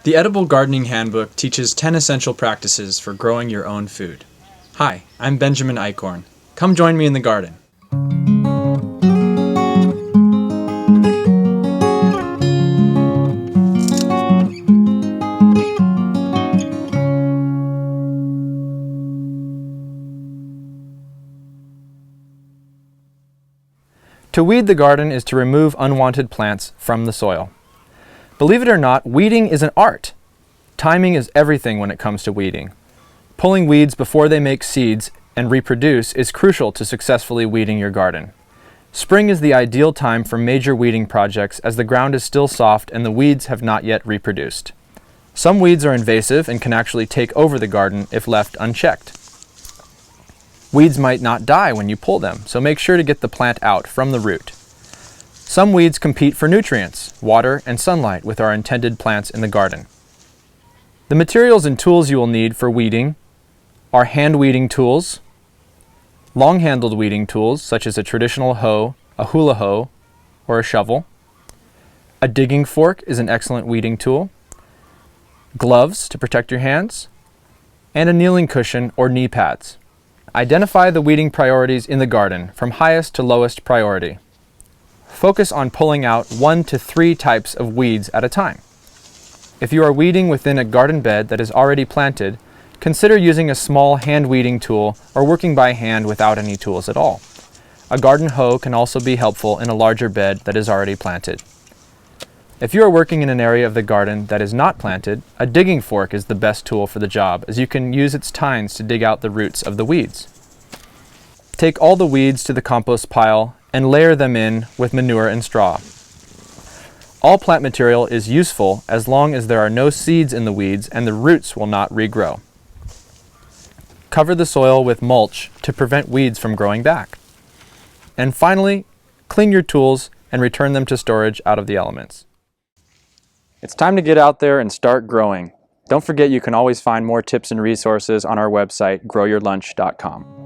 The Edible Gardening Handbook teaches 10 essential practices for growing your own food. Hi, I'm Benjamin Eichorn. Come join me in the garden. To weed the garden is to remove unwanted plants from the soil. Believe it or not, weeding is an art. Timing is everything when it comes to weeding. Pulling weeds before they make seeds and reproduce is crucial to successfully weeding your garden. Spring is the ideal time for major weeding projects as the ground is still soft and the weeds have not yet reproduced. Some weeds are invasive and can actually take over the garden if left unchecked. Weeds might not die when you pull them, so make sure to get the plant out from the root. Some weeds compete for nutrients, water, and sunlight with our intended plants in the garden. The materials and tools you will need for weeding are hand weeding tools, long-handled weeding tools such as a traditional hoe, a hula hoe, or a shovel. A digging fork is an excellent weeding tool, gloves to protect your hands, and a kneeling cushion or knee pads. Identify the weeding priorities in the garden from highest to lowest priority. Focus on pulling out 1 to 3 types of weeds at a time. If you are weeding within a garden bed that is already planted, consider using a small hand weeding tool or working by hand without any tools at all. A garden hoe can also be helpful in a larger bed that is already planted. If you are working in an area of the garden that is not planted, a digging fork is the best tool for the job, as you can use its tines to dig out the roots of the weeds. Take all the weeds to the compost pile and layer them in with manure and straw. All plant material is useful as long as there are no seeds in the weeds and the roots will not regrow. Cover the soil with mulch to prevent weeds from growing back. And finally, clean your tools and return them to storage out of the elements. It's time to get out there and start growing. Don't forget you can always find more tips and resources on our website, growyourlunch.com.